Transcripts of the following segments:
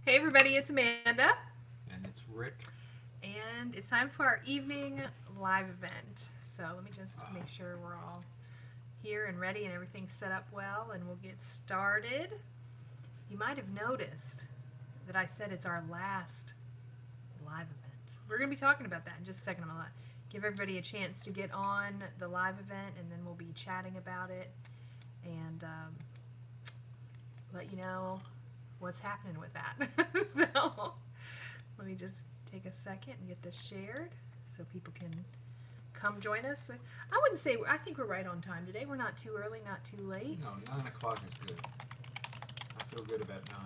Hey everybody, it's Amanda, And it's Rick. and it's time for our evening live event. So let me just Uh, make sure we're all here and ready and everything's set up well, and we'll get started. You might have noticed that I said it's our last live event. We're going to be talking about that in just a second. I'm going to give everybody a chance to get on the live event, and then we'll be chatting about it and let you know what's happening with that. So let me just take a second and get this shared so people can come join us. I wouldn't say, I think we're right on time today. We're not too early, not too late. no, 9 o'clock is good. I feel good about 9.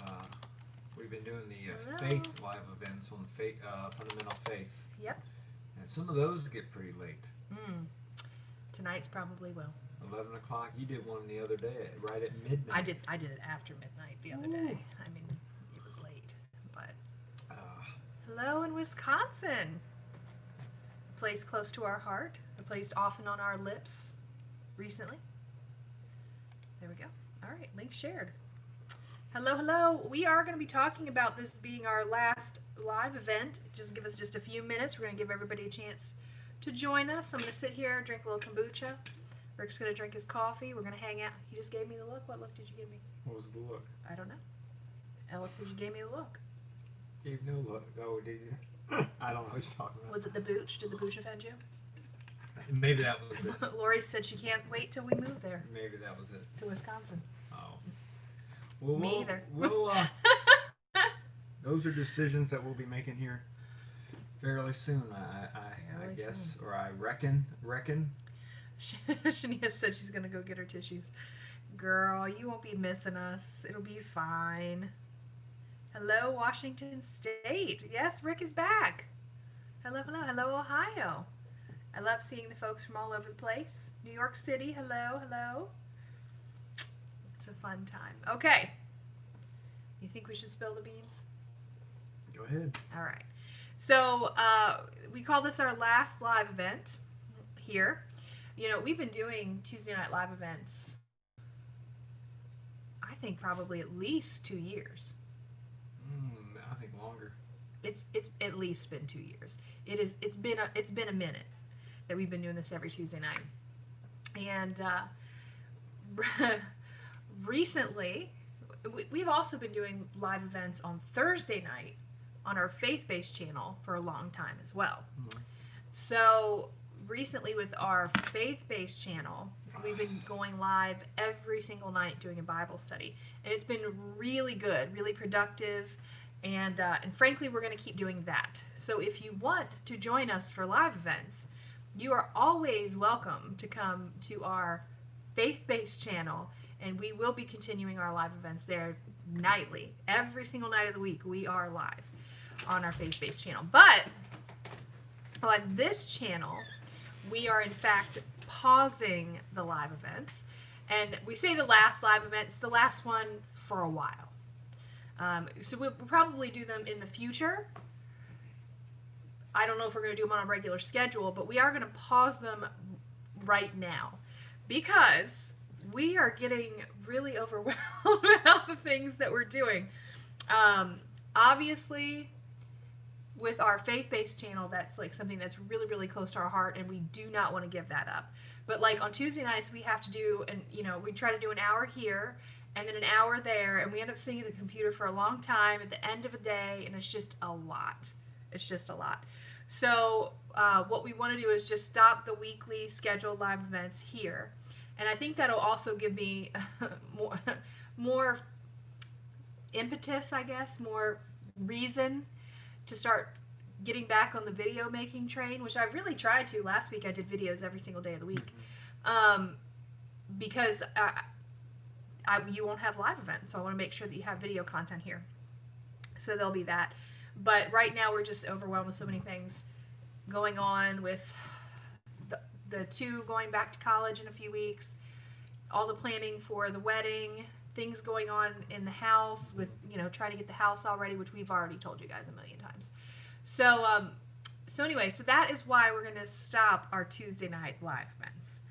Uh, we've been doing the Hello. faith live events on faith, fundamental faith, Yep. and some of those get pretty late. Mm. Tonight's probably will. 11 o'clock. You did one the other day, right at I midnight. did. I did it after midnight the other Ooh. day. I mean, it was late. But Uh, hello in Wisconsin, a place close to our heart, a place often on our lips. Recently, there we go. All right, link shared. Hello, hello. We are going to be talking about this being our last live event. Just give us just a few minutes. We're going to give everybody a chance to join us. I'm going to sit here, drink a little kombucha. Rick's going to drink his coffee. We're going to hang out. He just gave me the look. What look did you give me? what was the look? I don't know. Ella said you gave me the look. Gave no look. Oh, did you? I don't know what you're talking about. Was it the booch? Did the booch offend you? Maybe that was it. Lori said she can't wait till we move there Maybe that was it. to Wisconsin. Oh. Well, Me either. those are decisions that we'll be making here fairly soon. I Fairly guess, soon. or I reckon. Shania said she's going to go get her tissues. Girl, you won't be missing us. It'll be fine. Hello, Washington State. Yes, Rick is back. Hello, hello, hello, Ohio. I love seeing the folks from all over the place. New York City, hello, hello. It's a fun time. Okay. You think we should spill the beans? Go ahead. All right. So we call this our last live event here. You know, we've been doing Tuesday night live events, I think probably at least 2 years. I think longer. It's at least been 2 years. It's been a minute that we've been doing this every Tuesday night. And recently, we've also been doing live events on Thursday night on our faith-based channel for a long time as well. Mm-hmm. So recently with our faith-based channel, we've been going live every single night doing a Bible study, and it's been really good, really productive, and frankly, we're going to keep doing that. So if you want to join us for live events, you are always welcome to come to our faith-based channel, and we will be continuing our live events there nightly. Every single night of the week, we are live on our faith-based channel. But on this channel, we are in fact pausing the live events. And we say the last live event, it's the last one for a while. So we'll probably do them in the future. I don't know if we're going to do them on a regular schedule, but we are going to pause them right now because we are getting really overwhelmed with all the things that we're doing. Obviously, with our faith-based channel, that's like something that's really, really close to our heart, and we do not want to give that up. But like on Tuesday nights, we have to do, and we try to do an hour here and then an hour there, and we end up sitting at the computer for a long time at the end of a day, and it's just a lot. It's just a lot. So what we want to do is just stop the weekly scheduled live events here, and I think that'll also give me more impetus, I guess, more reason to start getting back on the video making train, which I really tried to. Last week I did videos every single day of the week, because you won't have live events, so I want to make sure that you have video content here. So there'll be that. But right now we're just overwhelmed with so many things going on with the two going back to college in a few weeks, all the planning for the wedding, things going on in the house with, trying to get the house all ready, which we've already told you guys a million times. So anyway, so that is why we're going to stop our Tuesday night live events.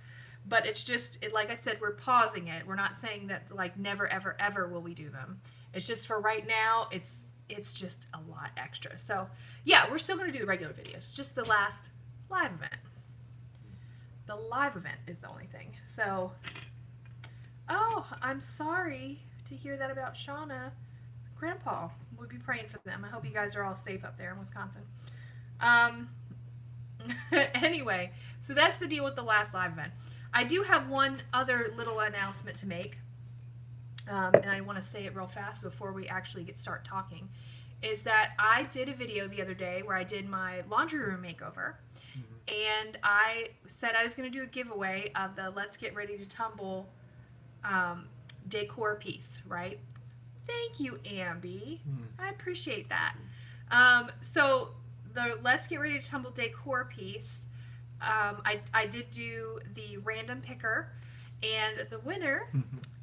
But it's just, like I said, we're pausing it. We're not saying that like never, ever, ever will we do them. It's just for right now, it's just a lot extra. So yeah, we're still going to do the regular videos. Just the last live event. The live event is the only thing. So, oh, I'm sorry to hear that about Shauna. Grandpa, we'll be praying for them. I hope you guys are all safe up there in Wisconsin. Anyway, so that's the deal with the last live event. I do have one other little announcement to make, and I want to say it real fast before we actually start talking, is that I did a video the other day where I did my laundry room makeover, and I said I was going to do a giveaway of the Let's Get Ready to Tumble decor piece, right? Thank you, Ambi. I appreciate that. So the Let's Get Ready to Tumble decor piece, I did do the random picker, and the winner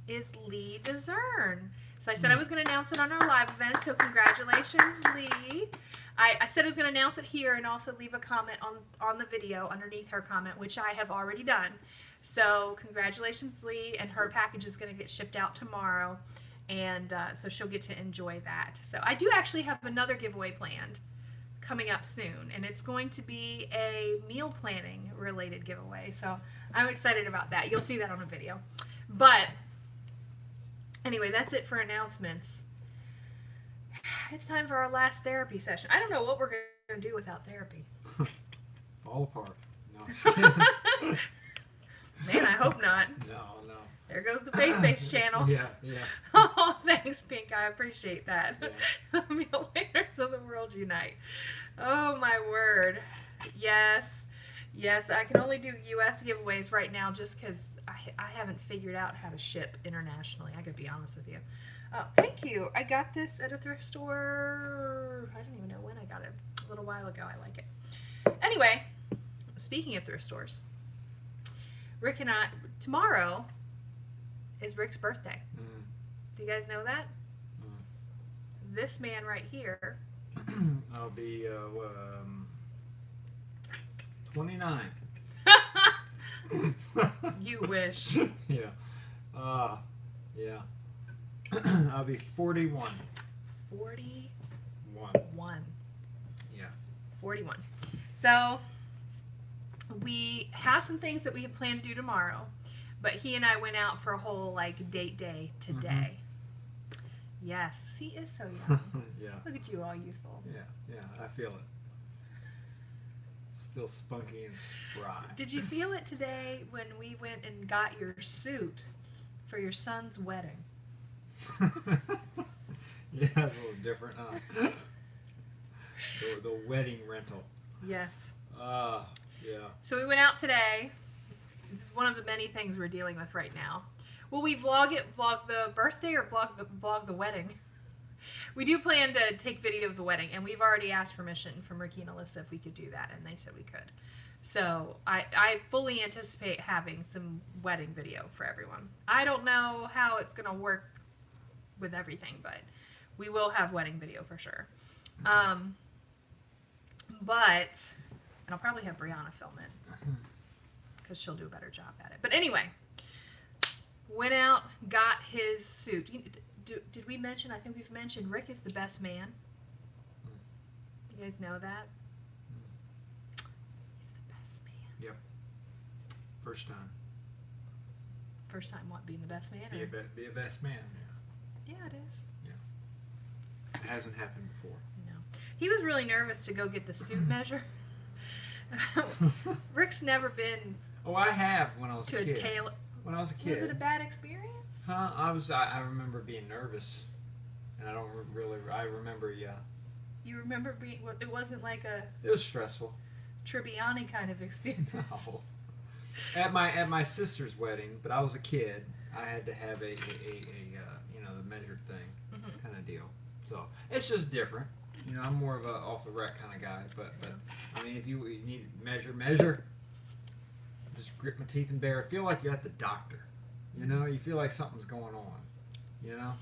is Lee DeZern. So I said I was going to announce it on our live event, so congratulations, Lee. I said I was going to announce it here and also leave a comment on the video underneath her comment, which I have already done. So congratulations, Lee, and her package is going to get shipped out tomorrow, and so she'll get to enjoy that. So I do actually have another giveaway planned coming up soon, and it's going to be a meal planning related giveaway, so I'm excited about that. You'll see that on a video. But anyway, that's it for announcements. It's time for our last therapy session. I don't know what we're going to do without therapy. Fall apart. No. Man, I hope not. No. There goes the faith-based channel. Yeah. Oh, thanks, Pink. I appreciate that. Yeah. Meal planners of the world unite. Oh, my word. Yes, I can only do U.S. giveaways right now just because I haven't figured out how to ship internationally. I could be honest with you. Thank you. I got this at a thrift store. I don't even know when I got it. A little while ago. I like it. Anyway, speaking of thrift stores, Rick and I, tomorrow is Rick's birthday. Do you guys know that? This man right here. I'll be 29. You wish. Yeah. Yeah. I'll be 41. 41. Yeah. 41. So we have some things that we have planned to do tomorrow, but he and I went out for a whole like date day today. Yes, he is so young. Yeah. Look at you, all youthful. Yeah, I feel it. Still spunky and spry. Did you feel it today when we went and got your suit for your son's wedding? Yeah, it's a little different, huh? The wedding rental. Yes. Yeah. So we went out today. This is one of the many things we're dealing with right now. Will we vlog the birthday, or vlog the wedding? We do plan to take video of the wedding, and we've already asked permission from Ricky and Alyssa if we could do that, and they said we could. So I fully anticipate having some wedding video for everyone. I don't know how it's going to work with everything, but we will have wedding video for sure. And I'll probably have Brianna film it because she'll do a better job at it. But anyway, went out, got his suit. Did we mention? I think we've mentioned Rick is the best man. You guys know that? He's the best man. Yep. First time. First time what, being the best man? Be a best man. Yeah, it is. Yeah. It hasn't happened before. No. He was really nervous to go get the suit measure. Rick's never been Oh, I have when I was to a a kid. tailor. When I was a kid. Was it a bad experience? Huh? I remember being nervous, and I don't really. I remember, yeah. You remember being? It wasn't like a It was stressful. Tribbiani kind of experience. No. At my sister's wedding, but I was a kid. I had to have a the measured thing kind of deal. So it's just different. You know, I'm more of a off the rack kind of guy. But I mean, if you need measure. Just grit my teeth and bear it. Feel like you're at the doctor. You know, you feel like something's going on. You know.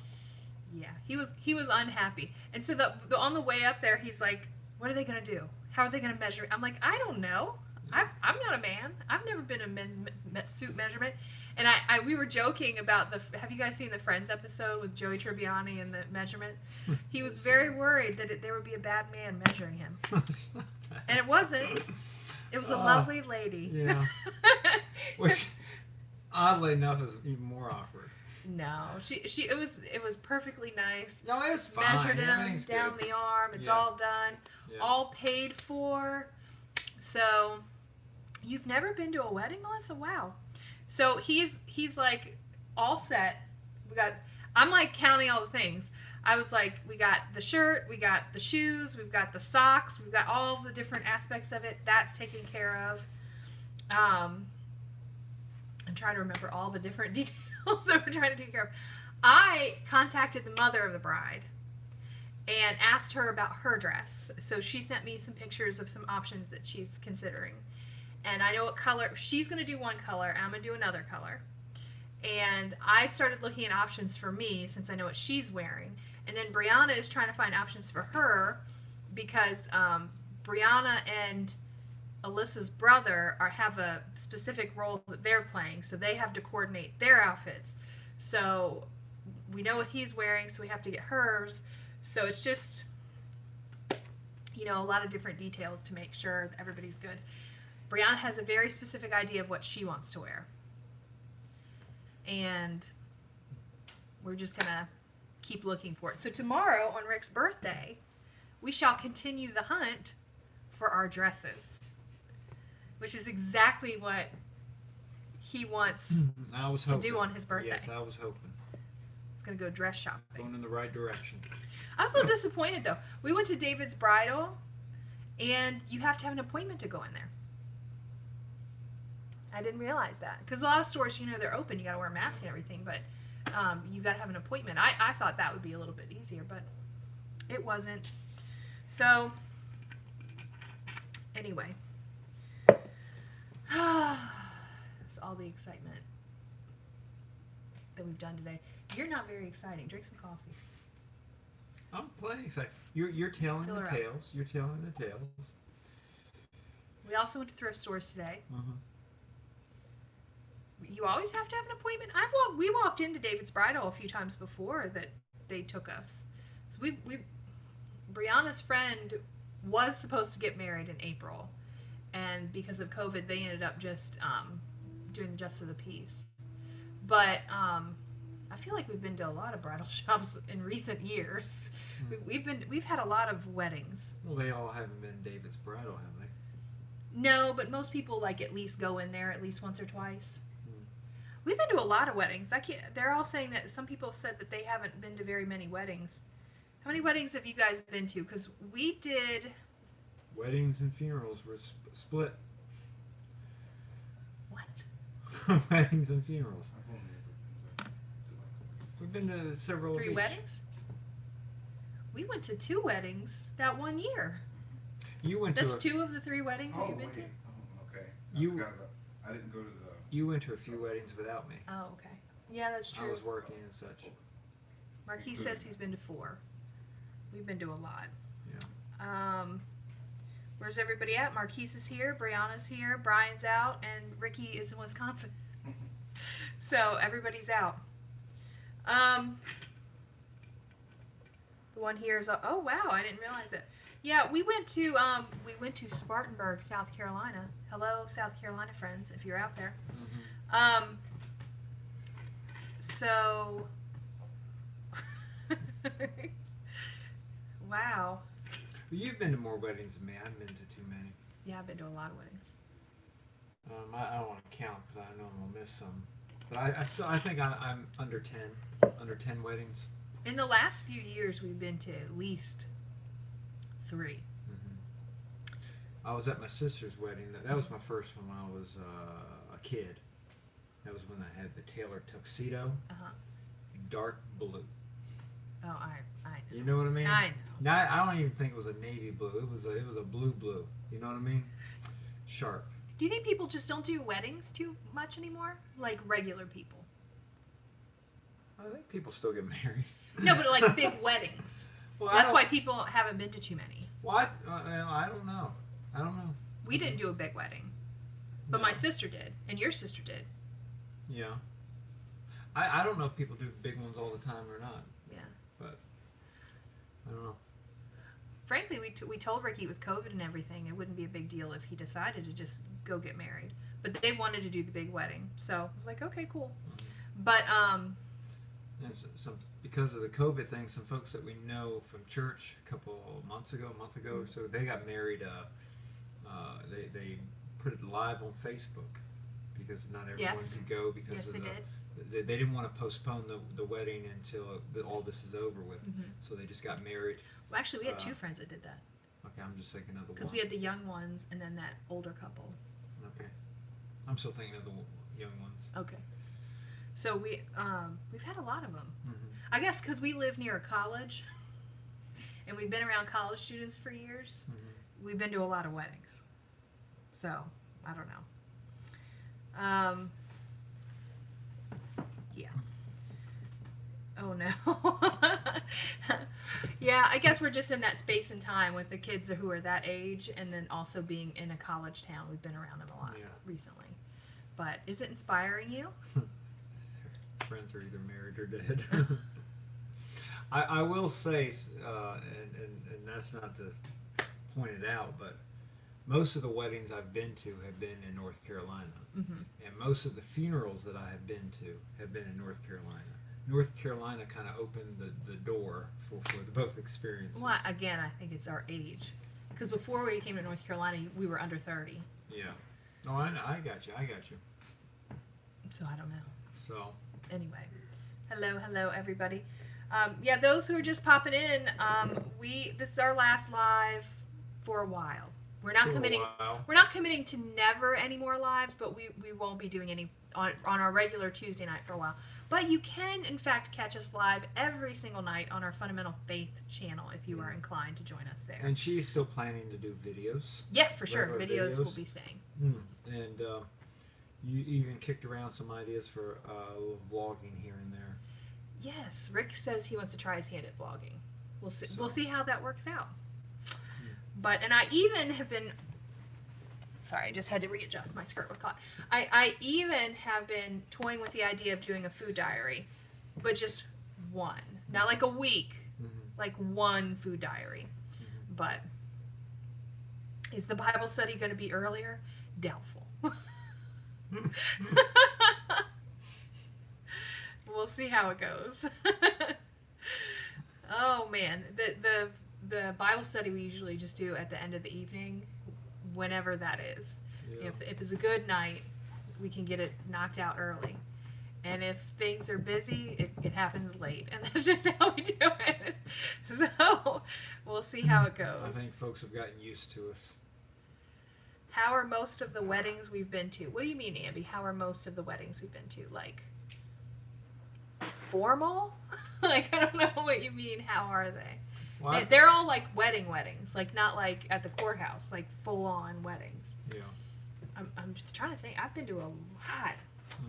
Yeah, he was unhappy, and so the on the way up there, he's like, "What are they gonna do? How are they gonna measure?" I'm like, "I don't know. I'm not a man. I've never been a men's suit measurement. And we were joking about have you guys seen the Friends episode with Joey Tribbiani and the measurement? He was very worried that there would be a bad man measuring him. And it wasn't. It was a lovely lady. Yeah. Which, oddly enough, is even more awkward. No, it was perfectly nice. No, it's fine. Measured him down the arm. It's all done. Yeah. All paid for. So, you've never been to a wedding, Melissa? Wow. So he's like all set. I'm like counting all the things. I was like, we got the shirt, we got the shoes, we've got the socks, we've got all of the different aspects of it. That's taken care of. I'm trying to remember all the different details that we're trying to take care of. I contacted the mother of the bride and asked her about her dress. So she sent me some pictures of some options that she's considering. And I know what color. She's going to do one color, and I'm going to do another color. And I started looking at options for me since I know what she's wearing. And then Brianna is trying to find options for her because Brianna and Alyssa's brother have a specific role that they're playing. So they have to coordinate their outfits. So we know what he's wearing, so we have to get hers. So it's just, a lot of different details to make sure that everybody's good. Brianna has a very specific idea of what she wants to wear. And we're just going to keep looking for it. So tomorrow, on Rick's birthday, we shall continue the hunt for our dresses, which is exactly what he wants to do on his birthday. Yes, I was hoping. It's going to go dress shopping. Going in the right direction. I was a little disappointed, though. We went to David's Bridal, and you have to have an appointment to go in there. I didn't realize that. Because a lot of stores, they're open. You got to wear a mask and everything, but you got to have an appointment. I thought that would be a little bit easier, but it wasn't. So, anyway. It's all the excitement that we've done today. You're not very exciting. Drink some coffee. I'm plenty excited. You're telling the tales. You're telling the tales. We also went to thrift stores today. Uh-huh. You always have to have an appointment. We walked into David's Bridal a few times before that they took us. So Brianna's friend was supposed to get married in April, and because of COVID, they ended up just doing the Justice of the Peace. But I feel like we've been to a lot of bridal shops in recent years. We've had a lot of weddings. Well, they all haven't been David's Bridal, have they? No, but most people at least go in there at least once or twice. We've been to a lot of weddings. They're all saying that some people have said that they haven't been to very many weddings. How many weddings have you guys been to? Because we did. Weddings and funerals were split. What? Weddings and funerals. We've been to several. 3 weddings? We went to 2 weddings that one year. You went That's 2 of the 3 weddings that you've been to? Oh, okay. I didn't go to the... You went to a few weddings without me. Oh, okay. Yeah, that's true. I was working and such. Marquis says he's been to 4. We've been to a lot. Yeah. Where's everybody at? Marquis is here, Brianna's here, Brian's out, and Ricky is in Wisconsin. So everybody's out. The one here is, oh wow, I didn't realize it. Yeah, we went to Spartanburg, South Carolina. Hello, South Carolina friends, if you're out there. Mm-hmm. So, wow. You've been to more weddings than me. I haven't been to too many. Yeah, I've been to a lot of weddings. I don't want to count because I know I'm gonna miss some. But I think I'm under 10 weddings. In the last few years, we've been to at least 3. Mm-hmm. I was at my sister's wedding. That was my first one when I was a kid. That was when I had the tailored tuxedo, dark blue. Oh, I know. You know what I mean? I know. Now, I don't even think it was a navy blue. It was a blue. You know what I mean? Sharp. Do you think people just don't do weddings too much anymore? Like regular people? I think people still get married. No, but like big weddings. Well, that's why people haven't been to too many. Well, I don't know. We didn't do a big wedding. But No. my sister did, and your sister did. Yeah. I don't know if people do big ones all the time or not. Yeah. But I don't know. Frankly, we told Ricky with COVID and everything, it wouldn't be a big deal if he decided to just go get married. But they wanted to do the big wedding, so I was like, okay, cool. Mm-hmm. But And some because of the COVID thing, some folks that we know from church a month ago or so, they got married. They put it live on Facebook because not everyone Yes. could go because yes, of they the. did. They didn't want to postpone the wedding until all this is over with. Mm-hmm. So they just got married. Well, actually, we had two friends that did that Okay, I'm just thinking of the one. because we had the young ones and then that older couple. Okay, I'm still thinking of the young ones. Okay. So we've had a lot of them. Mm-hmm. I guess because we live near a college, and we've been around college students for years. Mm-hmm. We've been to a lot of weddings. So I don't know. Yeah. Oh no. Yeah, I guess we're just in that space and time with the kids who are that age, and then also being in a college town. We've been around them a lot recently. But is it inspiring you? Friends are either married or dead. I will say, and that's not to point it out, but most of the weddings I've been to have been in North Carolina. Mm-hmm. And most of the funerals that I have been to have been in North Carolina. North Carolina kind of opened the door for both experiences. Well, again, I think it's our age. Because before we came to North Carolina, we were under 30. Yeah. No, I got you. So I don't know. So. Anyway. Hello, everybody. Yeah, those who are just popping in, this is our last live for a while. We're not committing. We're not committing to never any more lives, but we won't be doing any on our regular Tuesday night for a while. But you can, in fact, catch us live every single night on our Fundamental Faith channel if you are inclined to join us there. And she's still planning to do videos. Yeah, for sure. Regular Videos will be staying. And you even kicked around some ideas for a little vlogging here and there. Yes, Rick says he wants to try his hand at vlogging. We'll see. So. We'll see how that works out. And I even have been. Sorry, I just had to readjust. My skirt was caught. I even have been toying with the idea of doing a food diary, but just one, not like a week, like one food diary. But is the Bible study going to be earlier? Doubtful. We'll see how it goes. Oh man, the Bible study we usually just do at the end of the evening, whenever that is. Yeah. If it's a good night, we can get it knocked out early. And if things are busy, it happens late. And that's just how we do it. So we'll see how it goes. I think folks have gotten used to us. How are most of the weddings we've been to? What do you mean, Amby? How are most of the weddings we've been to? Like, formal? Like, I don't know what you mean. How are they? Well, They're all like weddings, like not like at the courthouse, like full-on weddings. yeah. I'm just trying to think. I've been to a lot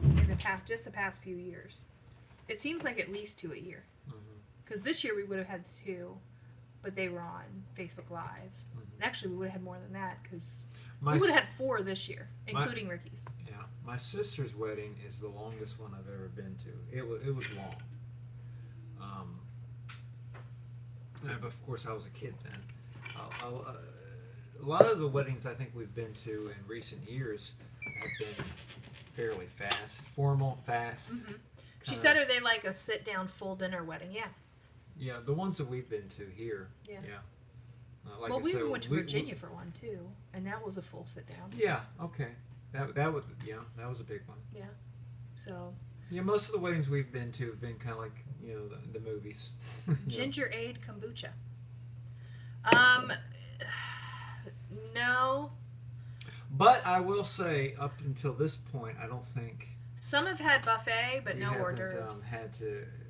in the past few years. It seems like at least 2 a year. Because this year we would have had 2, but they were on Facebook Live. And actually, we would have had more than that because we would have had 4 this year, including Ricky's. Yeah, my sister's wedding is the longest one I've ever been to. It was long. But of course, I was a kid then. A lot of the weddings I think we've been to in recent years have been fairly fast, formal, fast. Mm-hmm. She said, "Are they like a sit-down full dinner wedding?" Yeah. Yeah, the ones that we've been to here. Yeah. Like well, I we said, went to Virginia for one too, and that was a full sit-down. Yeah. Okay. That was that was a big one. Yeah. So. Yeah, most of the weddings we've been to have been kind of like the movies. Ginger aid kombucha. No. But I will say, up until this point, I don't think Some have had buffet, but no hors d'oeuvres.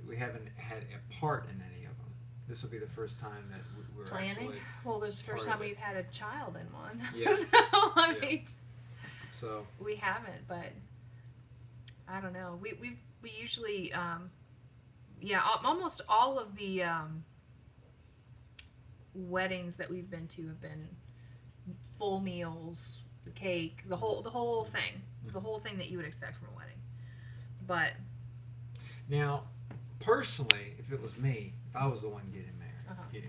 We haven't had a part in any of them. This will be the first time that we're Planning? actually. Well, this is the first part time of it. we've had a child in one. Yeah. So, I Yeah. mean, So. we haven't, but I don't know. We usually, almost all of the weddings that we've been to have been full meals, the cake, the whole thing, the whole thing that you would expect from a wedding. But Now, personally, if it was me, if I was the one getting married,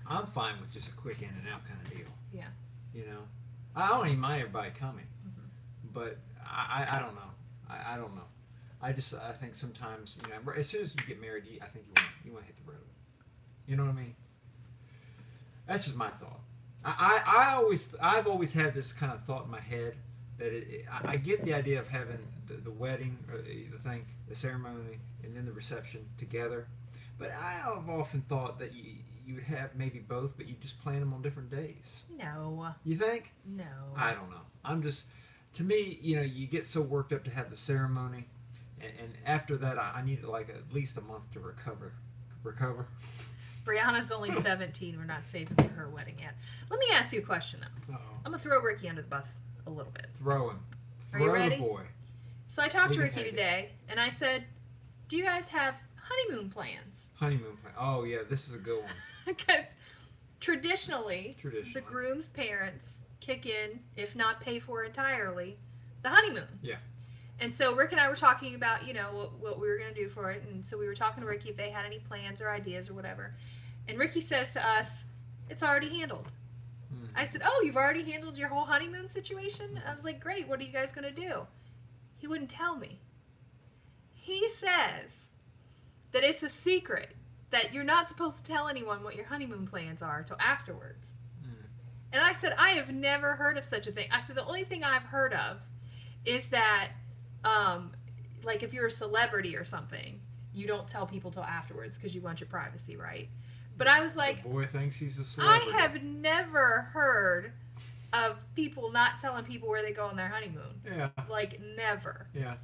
I'm fine with just a quick in and out kind of deal. Yeah. You know, I don't even mind everybody coming, Mm-hmm. but I don't know. I don't know. I think sometimes, you know, as soon as you get married, I think you want to hit the road. You know what I mean? That's just my thought. I've always had this kind of thought in my head that I get the idea of having the wedding or the ceremony, and then the reception together. But I've often thought that you would have maybe both, but you just plan them on different days. No. You think? No. I don't know. To me, you know, you get so worked up to have the ceremony, and after that, I need like at least a month to recover. Brianna's only 17. We're not saving for her wedding yet. Let me ask you a question, though. Uh-oh. I'm going to throw Ricky under the bus a little bit. Throw him. Are you ready? The boy. So I talked to You can Ricky take it. today, and I said, do you guys have honeymoon plans? Honeymoon plan. Oh, yeah, this is a good one. Because traditionally, Traditionally. the groom's parents kick in, if not pay for entirely, the honeymoon. Yeah. And so Rick and I were talking about, you know, what we were going to do for it. And so we were talking to Ricky if they had any plans or ideas or whatever. And Ricky says to us, it's already handled. Mm-hmm. I said, oh, you've already handled your whole honeymoon situation? I was like, great, what are you guys going to do? He wouldn't tell me. He says that it's a secret, that you're not supposed to tell anyone what your honeymoon plans are till afterwards. And I said, I have never heard of such a thing. I said, the only thing I've heard of is that, like, if you're a celebrity or something, you don't tell people till afterwards because you want your privacy, right? But I was like, the boy thinks he's a I celebrity. have never heard of people not telling people where they go on their honeymoon. Yeah. Like, never. Yeah.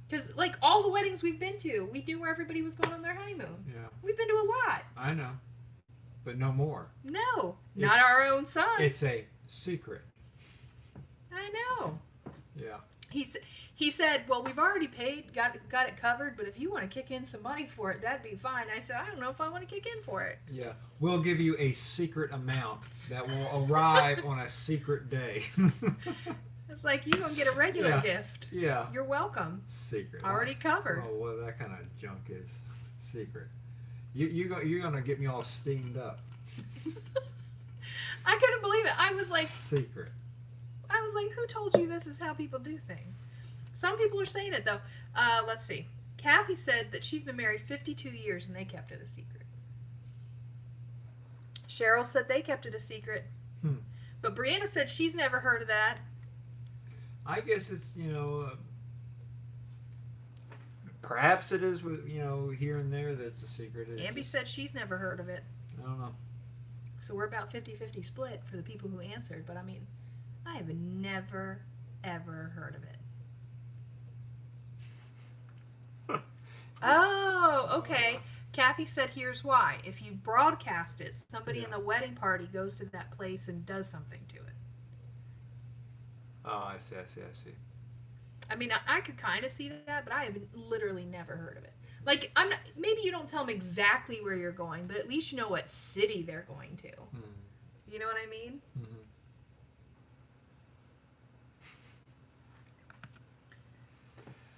Because, like, all the weddings we've been to, we knew where everybody was going on their honeymoon. Yeah. We've been to a lot. I know. But no more. No, not It's- our own son. It's a secret. I know. Yeah. He said, well, we've already paid, got it covered, but if you want to kick in some money for it, that'd be fine. I said, I don't know if I want to kick in for it. Yeah. We'll give you a secret amount that will arrive on a secret day. It's like, you gonna get a regular Yeah. gift. Yeah. You're welcome. Secret. Already covered. Oh, well, that kind of junk is secret. You're gonna get me all steamed up. I couldn't believe it. I was like, Secret. who told you this is how people do things? Some people are saying it, though. Let's see. Kathy said that she's been married 52 years and they kept it a secret. Cheryl said they kept it a secret. But Brianna said she's never heard of that. I guess it's, perhaps it is with, here and there that's a secret. Ambi said she's never heard of it. I don't know. So we're about 50-50 split for the people who answered. But I mean, I have never, ever heard of it. Oh, okay. Kathy said here's why. If you broadcast it, somebody in the wedding party goes to that place and does something to it. Oh, I see. I mean, I could kind of see that, but I have literally never heard of it. Like, maybe you don't tell them exactly where you're going, but at least you know what city they're going to. You know what I mean? Mm-hmm.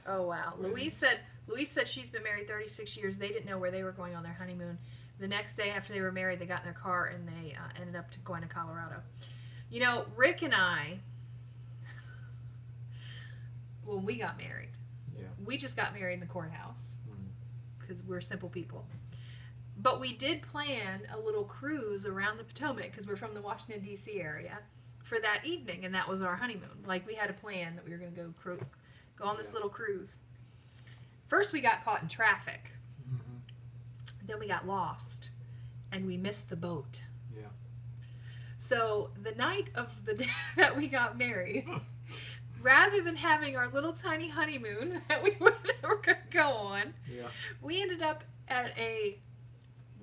Oh, wow. Louise said she's been married 36 years. They didn't know where they were going on their honeymoon. The next day after they were married, they got in their car and they ended up going to Colorado. You know, Rick and I, when we got married, we just got married in the courthouse because we're simple people. But we did plan a little cruise around the Potomac because we're from the Washington, D.C. area for that evening, and that was our honeymoon. Like, we had a plan that we were going to go on this little cruise. First, we got caught in traffic. Then we got lost, and we missed the boat. Yeah. So the night of the day that we got married, rather than having our little tiny honeymoon that we were going to go on, we ended up at a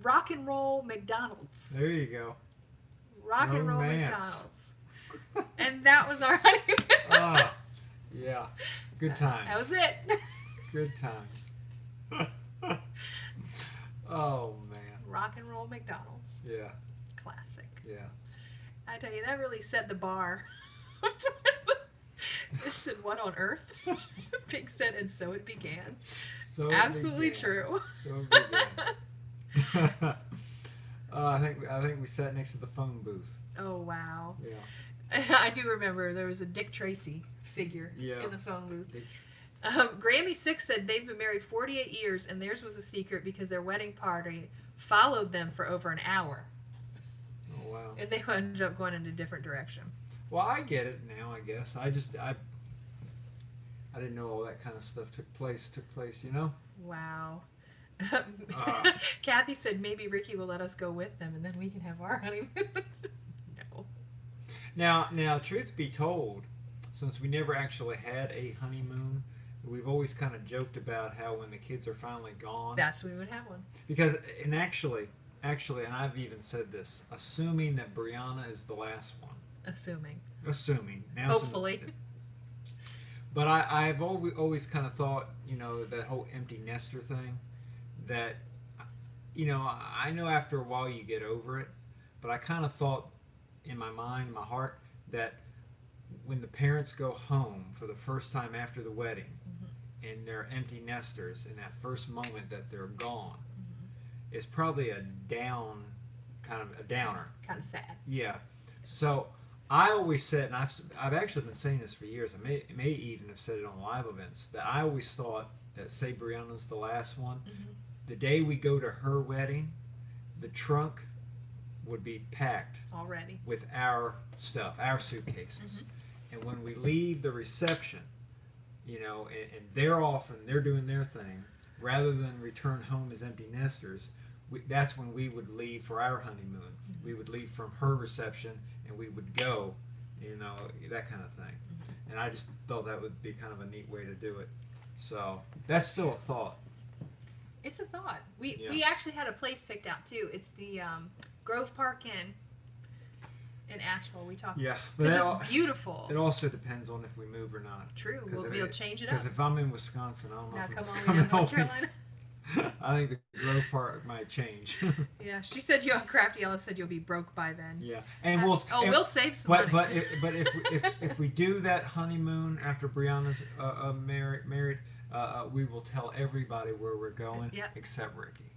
rock and roll McDonald's. There you go. Rock and roll Romance. McDonald's. And that was our honeymoon. Oh, yeah. Good times. That was it. Good times. Oh, man. Rock and roll McDonald's. Yeah. Classic. Yeah. I tell you, that really set the bar I said, what on earth? Pig said, and so it began. So Absolutely began. true. So began. I think we sat next to the phone booth. Oh, wow. Yeah. I do remember there was a Dick Tracy figure Yeah. in the phone booth. Big- Grammy6 said they've been married 48 years and theirs was a secret because their wedding party followed them for over an hour. Oh wow. And they ended up going in a different direction. Well, I get it now. I guess I didn't know all that kind of stuff took place. You know. Wow. Ah. Kathy said maybe Ricky will let us go with them and then we can have our honeymoon. No. Now, truth be told, since we never actually had a honeymoon, we've always kind of joked about how when the kids are finally gone, That's when we would have one. because and actually, and I've even said this, assuming that Brianna is the last one, assuming now, Hopefully. But I've always kind of thought, that whole empty nester thing, that, I know after a while you get over it, but I kind of thought in my mind, my heart, that when the parents go home for the first time after the wedding, and they're empty nesters, in that first moment that they're gone, it's probably a downer. Kind of sad. Yeah. So I always said, and I've actually been saying this for years. I may even have said it on live events, that I always thought that, say Brianna's the last one, the day we go to her wedding, the trunk would be packed Already. with our stuff, our suitcases. And when we leave the reception, and they're off and they're doing their thing, rather than return home as empty nesters, that's when we would leave for our honeymoon. We would leave from her reception and we would go, that kind of thing. And I just thought that would be kind of a neat way to do it. So that's still a thought. It's a thought. We Yeah. we actually had a place picked out too. It's the Grove Park Inn in Asheville. We talked Yeah, because it's beautiful. It also depends on if we move or not. True. 'Cause We'll if change it up. Because if I'm in Wisconsin, I don't know Now if come I'm on coming down to North home. Carolina. I think the Grove Park might change. Yeah, she said Crafty Ella said you'll be broke by then. Yeah, and we'll save some but money. but if we do that honeymoon after Brianna's married, we will tell everybody where we're going, Yep. except Ricky.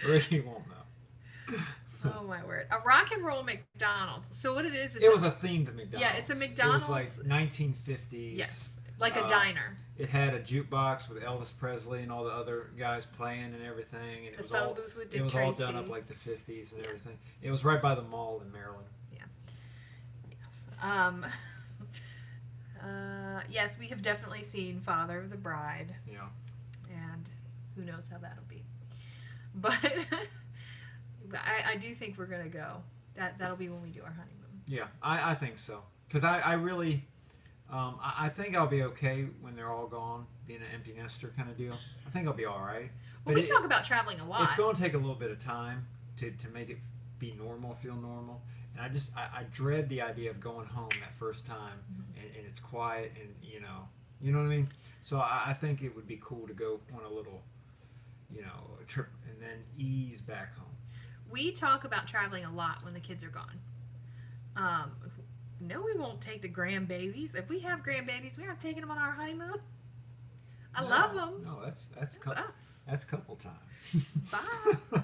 Ricky won't know. Oh my word! A rock and roll McDonald's. So what it is? It was a themed McDonald's. Yeah, it's a It McDonald's. was like 1950s. Yes, like a diner. It had a jukebox with Elvis Presley and all the other guys playing and everything, and it The was phone all booth with it Dick was Tracy. all done up like the 50s and Yeah. everything. It was right by the mall in Maryland. Yes, we have definitely seen Father of the Bride, Yeah. and who knows how that'll be. But I do think we're gonna go. That'll be when we do our honeymoon. Yeah, I think so. Because I really, I think I'll be okay when they're all gone, being an empty nester kind of deal. I think I'll be all right. Well, we talk about traveling a lot. It's going to take a little bit of time to make it be normal, feel normal. And I dread the idea of going home that first time and it's quiet and you know what I mean. So I think it would be cool to go on a little, a trip and then ease back home. We talk about traveling a lot when the kids are gone. No, we won't take the grandbabies. If we have grandbabies, we aren't taking them on our honeymoon. I love them. No, that's That's us. That's couple time. Bye.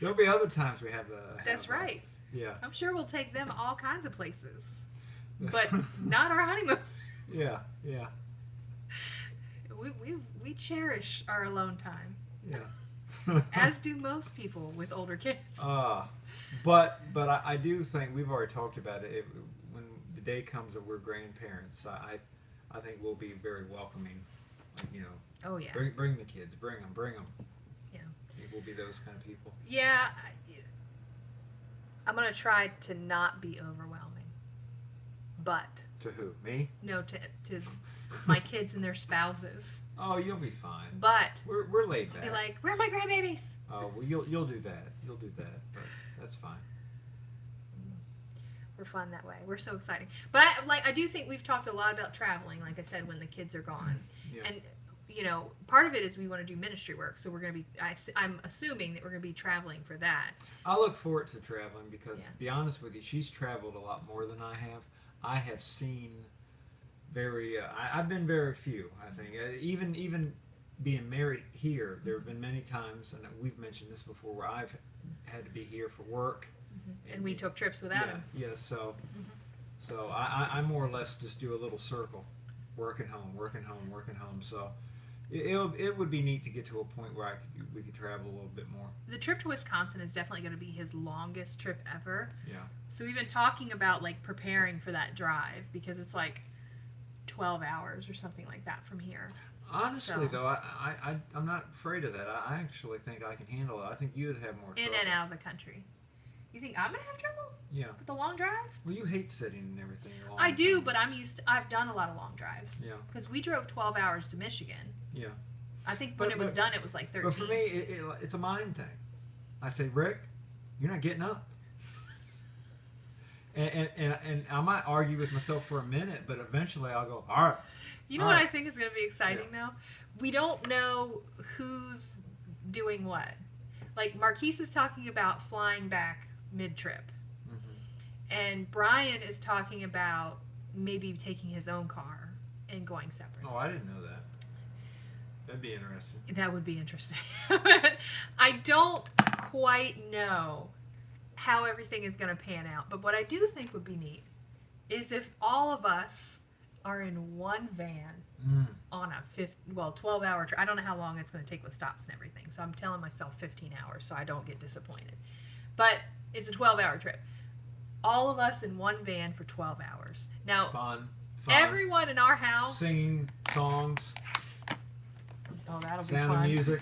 There'll be other times we have the. That's right. Yeah. I'm sure we'll take them all kinds of places, but not our honeymoon. Yeah. Yeah. We cherish our alone time, Yeah. as do most people with older kids. But I do think we've already talked about it. When the day comes that we're grandparents, I think we'll be very welcoming. Oh yeah. Bring the kids. Bring them. Yeah. I think we'll be those kind of people. Yeah. I'm gonna try to not be overwhelming, but To who? Me? no, to my kids and their spouses. Oh, you'll be fine. But We're laid I'll back. be like, where are my grandbabies? Oh, well, you'll do that. You'll do that, but that's fine. We're fun that way. We're so exciting. But I do think we've talked a lot about traveling, like I said, when the kids are gone. Yeah. And part of it is we want to do ministry work, so we're going to be. I'm assuming that we're going to be traveling for that. I look forward to traveling because, Yeah. to be honest with you, she's traveled a lot more than I have. I have seen I've been very few. I think even being married here, there have been many times, and we've mentioned this before, where I've had to be here for work, And we took trips without him. Yeah, so I more or less just do a little circle, working home, working home, working home. So it would be neat to get to a point where we could travel a little bit more. The trip to Wisconsin is definitely going to be his longest trip ever. Yeah. So we've been talking about like preparing for that drive because it's like 12 hours or something like that from here. Honestly, So- though, I'm not afraid of that. I actually think I can handle it. I think you'd have more trouble. In and out of the country. You think I'm going to have trouble Yeah. with the long drive? Well, you hate sitting and everything. a long I do, time. but I've done a lot of long drives. Yeah. Because we drove 12 hours to Michigan. Yeah. I think when But- it was but- done, it was like 13. But for me, it's a mind thing. I say, Rick, you're not getting up. And I might argue with myself for a minute, but eventually I'll go, all right. You know All what right. I think is going to be exciting though? We don't know who's doing what. Like Marquise is talking about flying back mid-trip, Mhm. and Brian is talking about maybe taking his own car and going separate. Oh, I didn't know that. That'd be interesting. That would be interesting. I don't quite know how everything is going to pan out, but what I do think would be neat is if all of us are in one van on a 12-hour trip. I don't know how long it's going to take with stops and everything, so I'm telling myself 15 hours so I don't get disappointed. But it's a 12-hour trip. All of us in one van for 12 hours. Now, Fun. everyone in our house... Singing songs, Oh, that'll be sound fun. of music.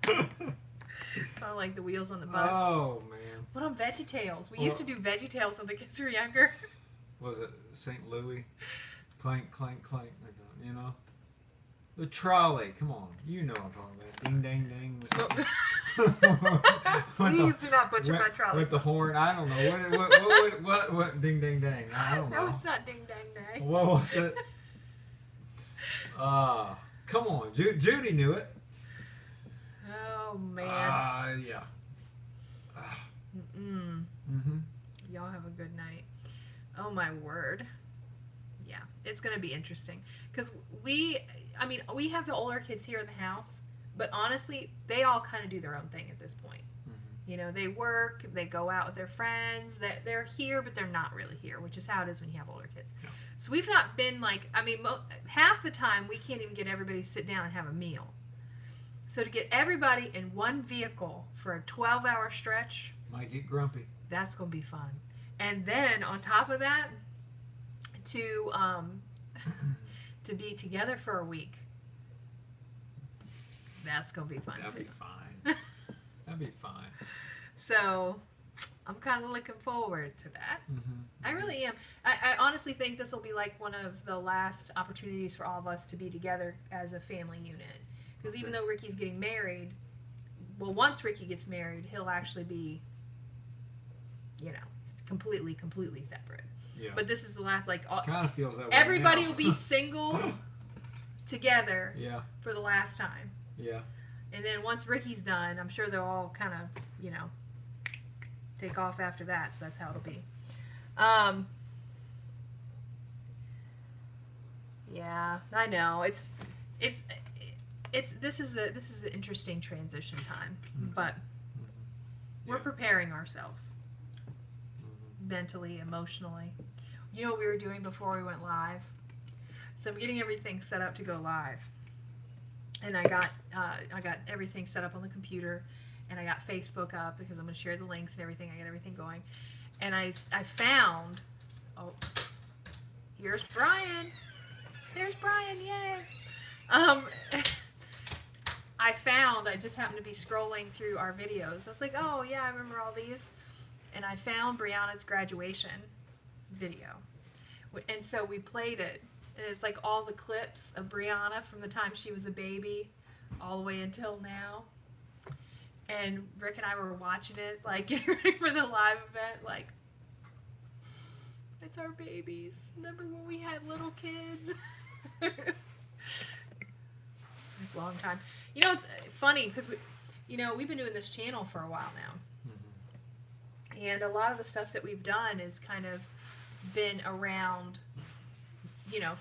Kind of like the wheels on the bus. Oh, man. What on VeggieTales? We used to do VeggieTales when the kids were younger. Was it St. Louis? Clank, clank, clank. Like that, you know? The trolley. Come on. You know what I'm talking about. Ding, dang, dang. Please do not butcher my trolley. With the horn. I don't know. What ding, dang, dang. I don't know. No, it's not ding dang dang. What was it? Come on. Judy knew it. Oh, man. Yeah. Mm-mm. Mm-hmm. Y'all have a good night. Oh, my word. Yeah, it's going to be interesting. Because we have the older kids here in the house, but honestly, they all kind of do their own thing at this point. Mm-hmm. You know, they work, they go out with their friends, they're here, but they're not really here, which is how it is when you have older kids. Yeah. So we've not been like, half the time we can't even get everybody to sit down and have a meal. So to get everybody in one vehicle for a 12-hour stretch, Might get grumpy. that's going to be fun. And then on top of that, to be together for a week, that's going to be fun That'd too. be fine. That'd be fine. So I'm kind of looking forward to that. Mm-hmm. I really am. I honestly think this will be like one of the last opportunities for all of us to be together as a family unit. Because even though Ricky's getting married, well, once Ricky gets married, he'll actually be, completely separate. Yeah. But this is the last, Kind of feels that way. everybody now. will be single together Yeah. for the last time. Yeah. And then once Ricky's done, I'm sure they'll all kind of, take off after that. So that's how it'll be. Yeah, I know. This is an interesting transition time, but we're Yeah. preparing ourselves Mhm. mentally, emotionally. You know what we were doing before we went live? So I'm getting everything set up to go live. And I got everything set up on the computer, and I got Facebook up because I'm going to share the links and everything. I got everything going. And I found, here's Brian. There's Brian, yay. I just happened to be scrolling through our videos. I was like, oh yeah, I remember all these. And I found Brianna's graduation video. And so we played it. And it's like all the clips of Brianna from the time she was a baby all the way until now. And Rick and I were watching it, like getting ready for the live event, like, it's our babies. Remember when we had little kids? It's a long time. You know, it's funny because we've been doing this channel for a while now, and a lot of the stuff that we've done is kind of been around,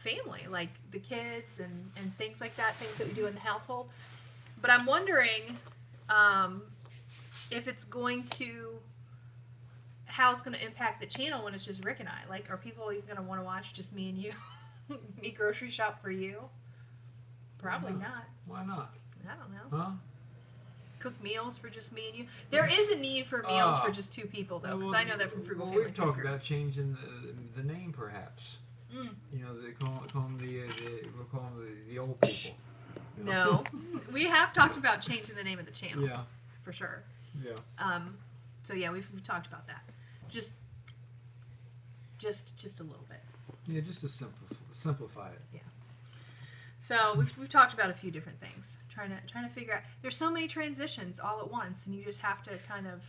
family, like the kids and things like that, things that we do in the household. But I'm wondering if it's going to, how it's going to impact the channel when it's just Rick and I. Like, are people even going to want to watch just me and you? Me grocery shop for you? Probably not. Why not? I don't know. Huh? Cook meals for just me and you. There is a need for meals for just two people, though, because I know that from Frugal Family. We've talked about changing the name, perhaps. They call them we'll call them the old people. No, we have talked about changing the name of the channel. Yeah, for sure. Yeah. So yeah, we've talked about that. Just a little bit. Yeah, just to simplify it. Yeah. So we've talked about a few different things, trying to figure out. There's so many transitions all at once, and you just have to kind of,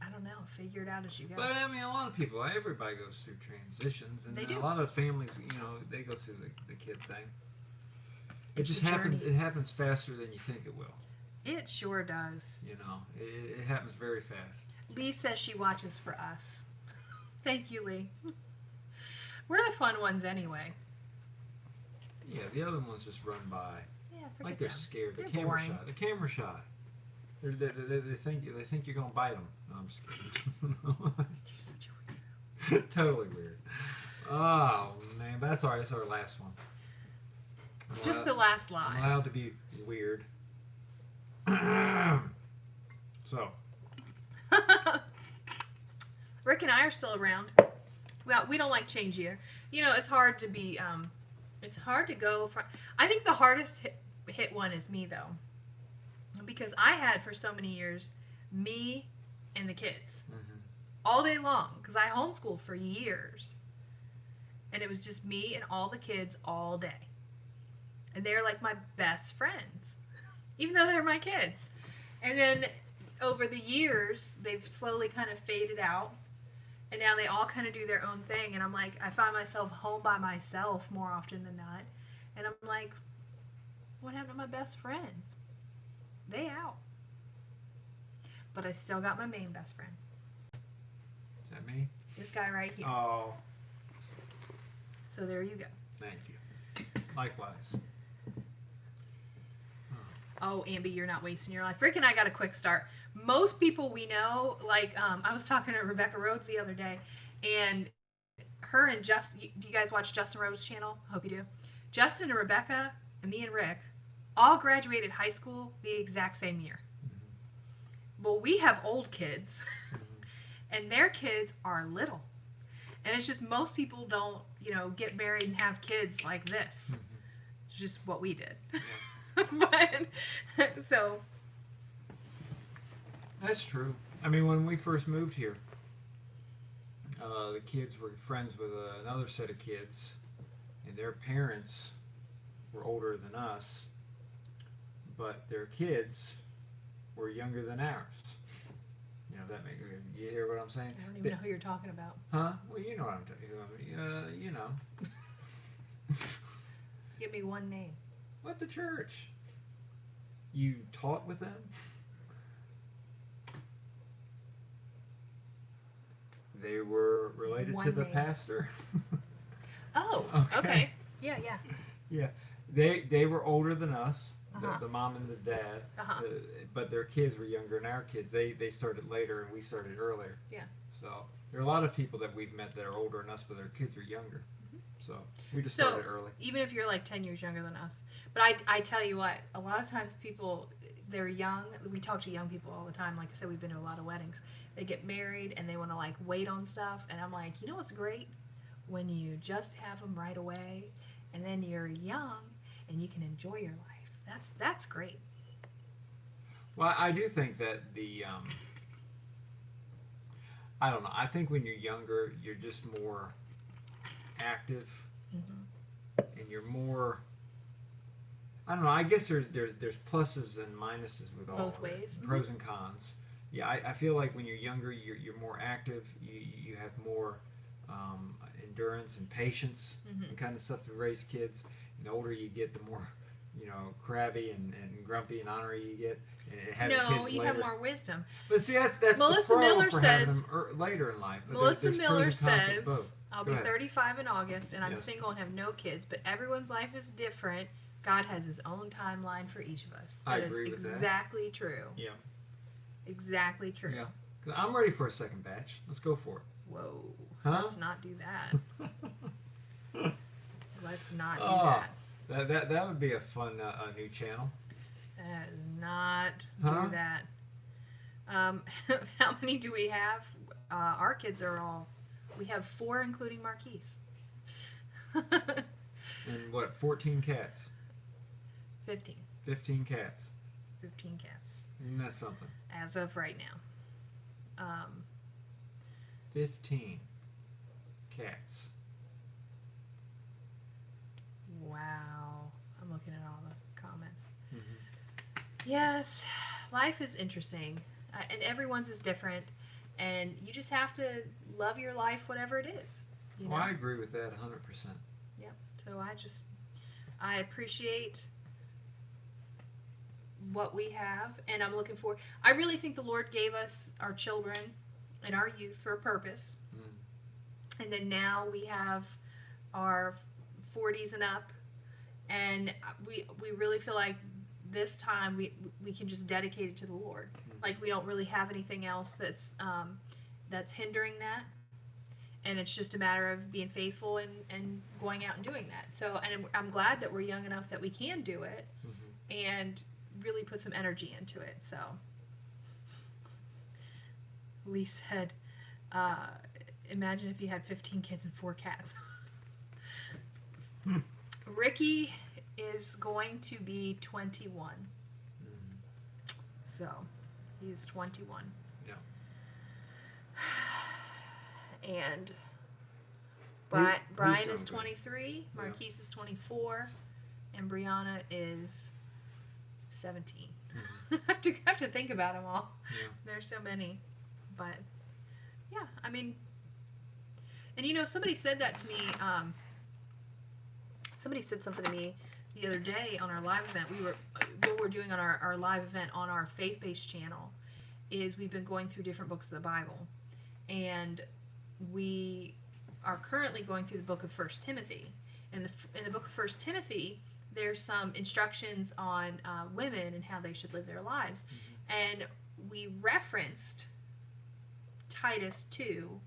I don't know, figure it out as you go. But I mean, a lot of people, everybody goes through transitions, and They do. a lot of families, they go through the kid thing. It It's just a happens. journey. It happens faster than you think it will. It sure does. It happens very fast. Lee says she watches for us. Thank you, Lee. We're the fun ones anyway. Yeah, the other ones just run by. Yeah, Like forget they're them. scared. They're They're camera boring. shy. They're camera shy. They think you're gonna bite them. No, I'm just kidding. Totally weird. Oh man, but that's all right. That's our last one. Just the last I'm line. allowed to be weird. So. Rick and I are still around. Well, we don't like change either. It's hard to be. It's hard to go from. I think the hardest hit one is me though, because I had for so many years me and the kids all day long because I homeschooled for years, and it was just me and all the kids all day, and they're like my best friends, even though they're my kids. And then over the years, they've slowly kind of faded out. And now they all kind of do their own thing. And I'm like, I find myself home by myself more often than not. And I'm like, what happened to my best friends? They out. But I still got my main best friend. Is that me? This guy right here. Oh, So there you go. thank you. Likewise. Oh, Ambi, you're not wasting your life. Rick and I got a quick start. Most people we know, like, I was talking to Rebecca Rhodes the other day, and her and Justin, do you guys watch Justin Rhodes' channel? I hope you do. Justin and Rebecca and me and Rick all graduated high school the exact same year. Well, we have old kids, and their kids are little. And it's just most people don't, get married and have kids like this. It's just what we did. Yeah. But, so. That's true. I mean, when we first moved here, the kids were friends with another set of kids, and their parents were older than us, but their kids were younger than ours. You hear what I'm saying? I don't even know who you're talking about. Huh? Well, you know what I'm talking about. Give me one name. What, the church? You taught with them? They were related One to the name. pastor. Oh, okay. Yeah. Yeah, they were older than us, Uh-huh. the mom and the dad, Uh-huh. but their kids were younger than our kids. They started later and we started earlier. Yeah. So there are a lot of people that we've met that are older than us, but their kids are younger. So we just So- started early. Even if you're like 10 years younger than us. But I tell you what, a lot of times people, they're young. We talk to young people all the time. Like I said, we've been to a lot of weddings. They get married and they want to like wait on stuff. And I'm like, you know what's great? When you just have them right away and then you're young and you can enjoy your life. That's great. Well, I do think that I don't know. I think when you're younger, you're just more active, and you're more. I don't know. I guess there's pluses and minuses with all Both of it. ways. Pros and cons. Yeah, I feel like when you're younger, you're more active. You have more endurance and patience and kind of stuff to raise kids. The older you get, the more, crabby and grumpy and ornery you get. And having No, kids you later. have more wisdom. But see, that's Melissa the pro Miller for says- having them later in life. But Melissa there's Miller pros and cons with says, both. I'll Go be ahead. 35 in August, and I'm Yes. single and have no kids, but everyone's life is different. God has his own timeline for each of us. I That agree is with that. exactly true. Yeah. Exactly true. Yeah. 'Cause I'm ready for a second batch. Let's go for it. Whoa. Huh? Let's not do that. Let's not do Oh. that. That would be a fun new channel. Not Huh? do that. How many do we have? Our kids are all. We have 4, including Marquise. And what, 14 cats? 15. 15 cats. 15 cats. Isn't that something? As of right now. 15 cats. Wow. I'm looking at all the comments. Mm-hmm. Yes, life is interesting. And everyone's is different. And you just have to love your life, whatever it is. You know? Well, I agree with that 100%. Yep. So I appreciate what we have, and I'm looking forward. I really think the Lord gave us our children and our youth for a purpose. And then now we have our 40s and up, and we really feel like this time we can just dedicate it to the Lord. Like we don't really have anything else that's hindering that, and it's just a matter of being faithful and going out and doing that. So, and I'm glad that we're young enough that we can do it, and really put some energy into it. So, Lee said, imagine if you had 15 kids and 4 cats. Ricky is going to be 21. So, he's 21. Yeah. And We Brian sound is good. 23, Yeah. Marquise is 24, and Brianna is 17. I have to think about them all. Yeah. There's so many. But, yeah, I mean, and somebody said that to me, somebody said something to me the other day on our live event. What we're doing on our live event on our faith-based channel is we've been going through different books of the Bible. And we are currently going through the book of 1 Timothy. In the book of 1 Timothy, there's some instructions on women and how they should live their lives. And we referenced Titus 2,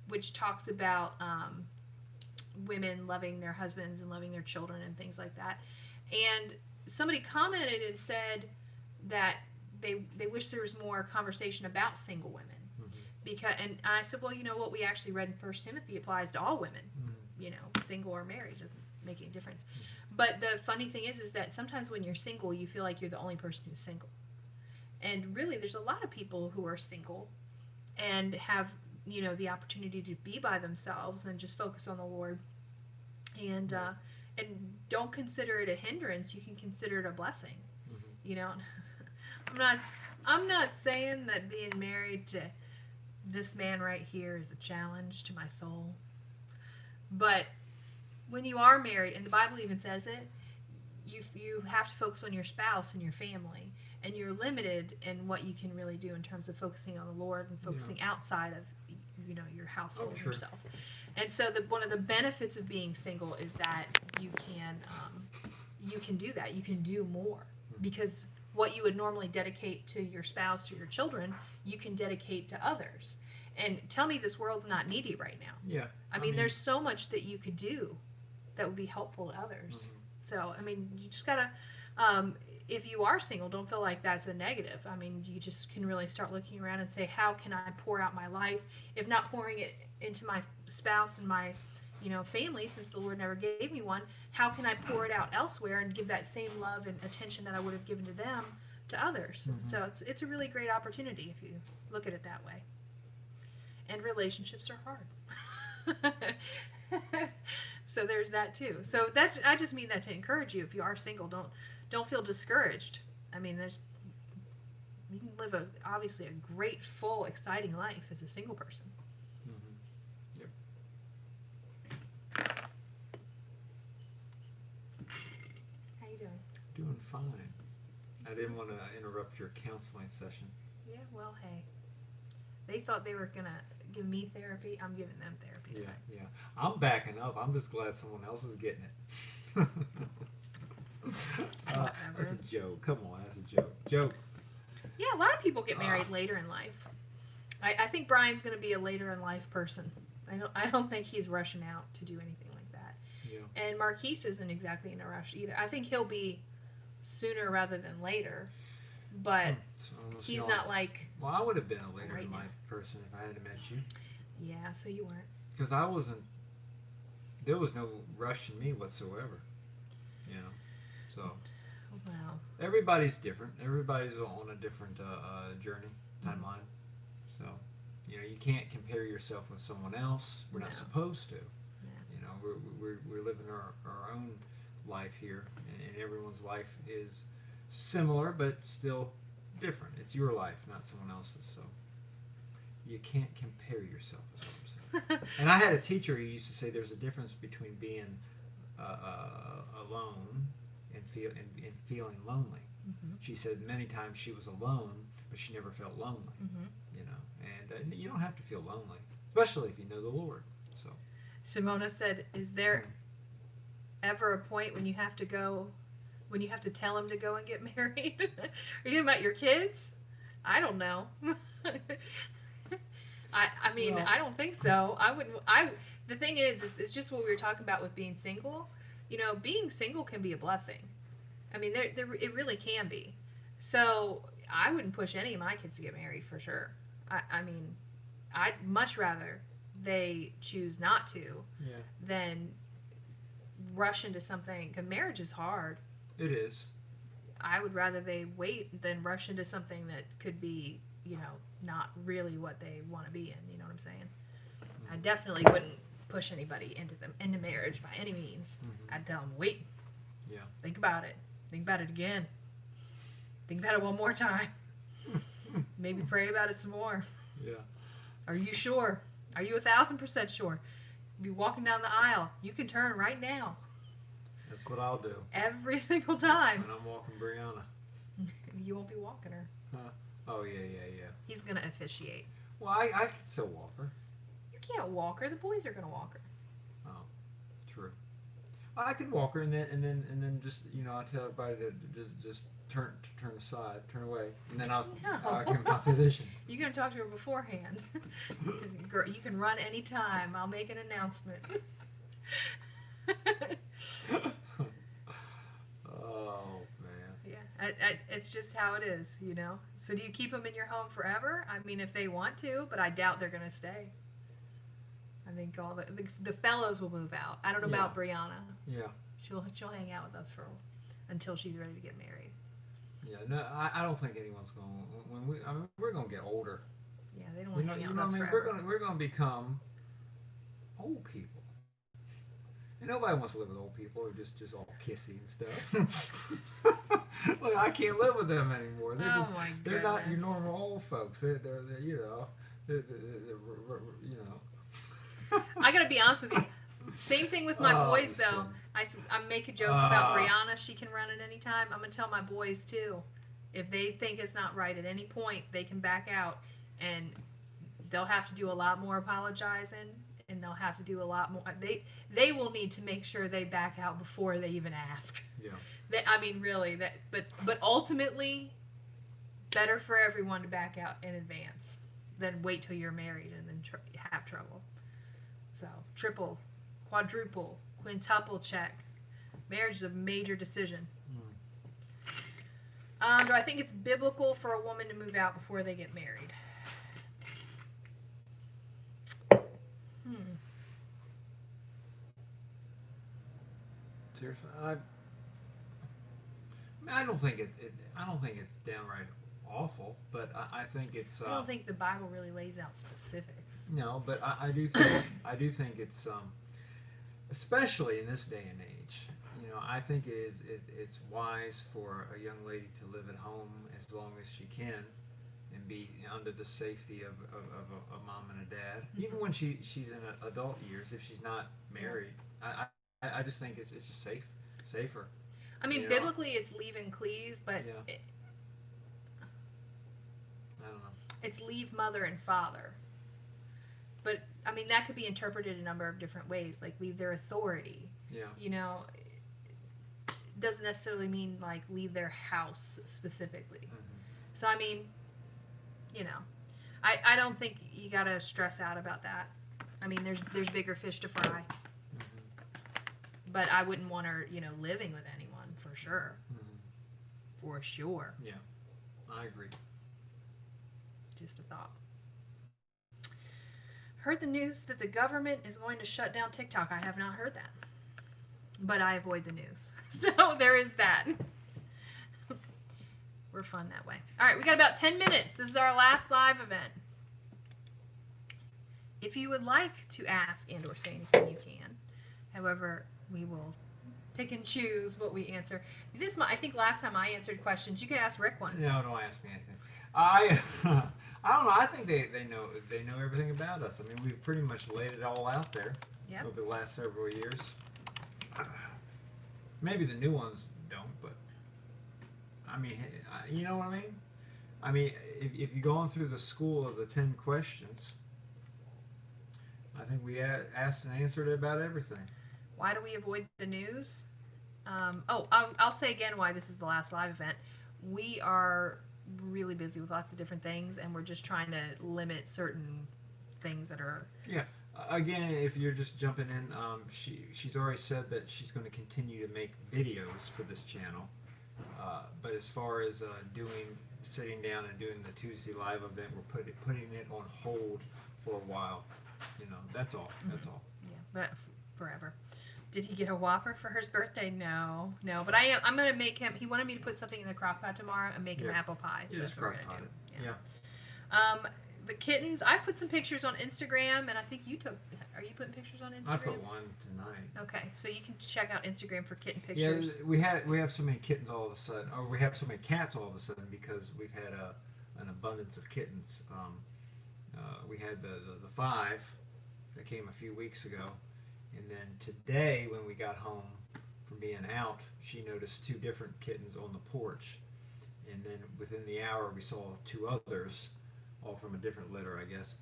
which talks about women loving their husbands and loving their children and things like that. And somebody commented and said that they wish there was more conversation about single women. And I said, well, what we actually read in 1 Timothy applies to all women. Single or married doesn't make any difference. But the funny thing is that sometimes when you're single, you feel like you're the only person who's single. And really, there's a lot of people who are single and have, the opportunity to be by themselves and just focus on the Lord. And don't consider it a hindrance. You can consider it a blessing. I'm not saying that being married to this man right here is a challenge to my soul. But when you are married, and the Bible even says it, you have to focus on your spouse and your family. And you're limited in what you can really do in terms of focusing on the Lord and focusing outside of your household and yourself. And so one of the benefits of being single is that you can do that. You can do more because what you would normally dedicate to your spouse or your children, you can dedicate to others. And tell me this world's not needy right now. Yeah. I mean, there's so much that you could do that would be helpful to others. So, I mean, you just gotta, if you are single, don't feel like that's a negative. I mean, you just can really start looking around and say, how can I pour out my life? If not pouring it into my spouse and my, family, since the Lord never gave me one, how can I pour it out elsewhere and give that same love and attention that I would have given to them to others? So it's a really great opportunity if you look at it that way. And relationships are hard. So there's that too. So I just mean that to encourage you. If you are single, don't feel discouraged. I mean, you can live obviously a great, full, exciting life as a single person. Yep. you doing? Doing fine. I didn't want to interrupt your counseling session. Yeah, well, hey. They thought they were going to give me therapy. I'm giving them therapy Yeah, today. yeah. I'm backing up. I'm just glad someone else is getting it. That's a joke. Come on, that's a joke. Joke. Yeah, a lot of people get married later in life. I think Brian's going to be a later in life person. I don't think he's rushing out to do anything like that. Yeah. And Marquise isn't exactly in a rush either. I think he'll be sooner rather than later, but So, he's not like. Well, I would have been a later right in now. life person if I hadn't met you. Yeah, so you weren't. Because I wasn't. There was no rush in me whatsoever. You know. So. Wow. Everybody's different. Everybody's on a different journey, timeline. So, you know, you can't compare yourself with someone else. We're not No. supposed to. Yeah. You know, we're living our own life here, and everyone's life is similar but still different. It's your life, not someone else's. So, you can't compare yourself. Is what I'm saying. And I had a teacher who used to say there's a difference between being alone and feeling lonely. Mm-hmm. She said many times she was alone, but she never felt lonely. Mm-hmm. You know, and you don't have to feel lonely, especially if you know the Lord. So Simona said, "Is there ever a point when you have to go, when you have to tell him to go and get married? Are you talking about your kids? I don't know. I mean, Well, I don't think so. I wouldn't. The thing is it's just what we were talking about with being single. You know, being single can be a blessing. I mean, it really can be. So I wouldn't push any of my kids to get married for sure. I mean, I'd much rather they choose not to yeah, than rush into something. Because marriage is hard. it is. I would rather they wait than rush into something that could be, you know, not really what they want to be in. You know what I'm saying? I definitely wouldn't push anybody into marriage by any means. Mm-hmm. I'd tell them, wait. Yeah. Think about it. Think about it again. Think about it one more time. Maybe pray about it some more. Yeah. Are you sure? Are you 1,000% sure? You'll be walking down the aisle. You can turn right now. That's what I'll do Every single time. when I'm walking Brianna. You won't be walking her. Oh yeah. He's going to officiate. Well, I could still walk her. You can't walk her. The boys are going to walk her. Oh, true. I could walk her and then just, you know, I tell everybody to just turn aside, turn away, and then I'll give my position. You're going to talk to her beforehand. Girl, you can run anytime. I'll make an announcement. Oh man. Yeah, it's just how it is, you know. So do you keep them in your home forever? I mean, if they want to, but I doubt they're going to stay. I think all the fellows will move out. I don't know about Brianna. Yeah. She'll hang out with us until she's ready to get married. Yeah. No, I don't think anyone's going. We're going to get older. Yeah, they don't want to hang out with us I mean, forever. we're going to become old people. And nobody wants to live with old people who are just all kissy and stuff. Look, I can't live with them anymore. They're not your normal old folks. They're you know, they're you know. I gotta be honest with you. Same thing with my boys, though. I'm making jokes about Brianna. She can run at any time. I'm gonna tell my boys too. If they think it's not right at any point, they can back out, and they'll have to do a lot more apologizing, and they'll have to do a lot more. They will need to make sure they back out before they even ask. Yeah. I mean, really. But ultimately, better for everyone to back out in advance than wait till you're married and then have trouble. So, triple, quadruple, quintuple check. Marriage is a major decision. Do I think it's biblical for a woman to move out before they get married? Seriously, I don't think I don't think it's downright awful, but I think it's. I don't think the Bible really lays out specifics. No, but I do think it's especially in this day and age. You know, I think it's wise for a young lady to live at home as long as she can, and be under the safety of a mom and a dad, even when she's in adult years. If she's not married, I just think it's just safer. I mean, You know? biblically, it's leave and cleave, but Yeah. I don't know. it's leave mother and father. But I mean, that could be interpreted a number of different ways, like leave their authority. Yeah. You know, it doesn't necessarily mean like leave their house specifically. Mm-hmm. So I mean, you know, I don't think you gotta stress out about that. I mean, there's bigger fish to fry. Mm-hmm. But I wouldn't want her, living with anyone for sure. Mm-hmm. For sure. Yeah, I agree. Just a thought. Heard the news that the government is going to shut down TikTok. I have not heard that. But I avoid the news. So there is that. We're fun that way. All right, we got about 10 minutes. This is our last live event. If you would like to ask and or say anything, you can. However, we will pick and choose what we answer. I think last time I answered questions, you could ask Rick one. No, don't ask me anything. I don't know. I think they know everything about us. I mean, we've pretty much laid it all out there Yep. over the last several years. Maybe the new ones don't, but I mean, you know what I mean? I mean, if you're going through the school of the 10 questions, I think we asked and answered about everything. Why do we avoid the news? I'll say again why this is the last live event. We are really busy with lots of different things, and we're just trying to limit certain things that are... Yeah. Again, if you're just jumping in, she's already said that she's going to continue to make videos for this channel. But as far as sitting down and doing the Tuesday live event, we're putting it on hold for a while. You know, that's all. That's all. Yeah, but forever. Did he get a Whopper for his birthday? No. But I'm going to make him... He wanted me to put something in the crock pot tomorrow and make him apple pie. So that's what we're going to do. Yeah. The kittens, I've put some pictures on Instagram, and I think are you putting pictures on Instagram? I put one tonight. Okay, so you can check out Instagram for kitten pictures. Yeah, we have so many kittens all of a sudden, or we have so many cats all of a sudden because we've had an abundance of kittens. We had the 5 that came a few weeks ago, and then today when we got home from being out, she noticed 2 different kittens on the porch, and then within the hour we saw 2 others, all from a different litter, I guess,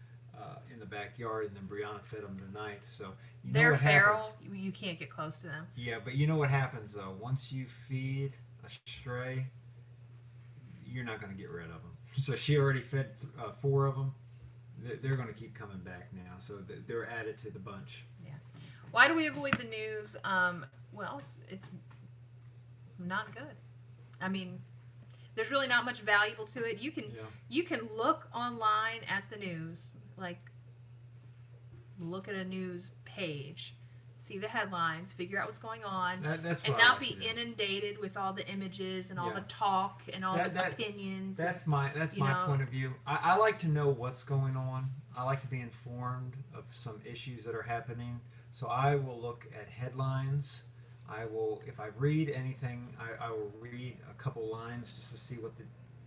in the backyard, and then Brianna fed them tonight. So they're feral. You can't get close to them. Yeah, but you know what happens though? Once you feed a stray, you're not going to get rid of them. So she already fed 4 of them. They're going to keep coming back now, so they're added to the bunch. Yeah. Why do we avoid the news? Well, it's not good. I mean, there's really not much valuable to it. You can look online at the news, like look at a news page, see the headlines, figure out what's going on, That's and what not I like be to do. inundated with all the images and all the talk and all the opinions. That's my point of view. I like to know what's going on. I like to be informed of some issues that are happening. So I will look at headlines. I will, if I read anything, I will read a couple lines just to see what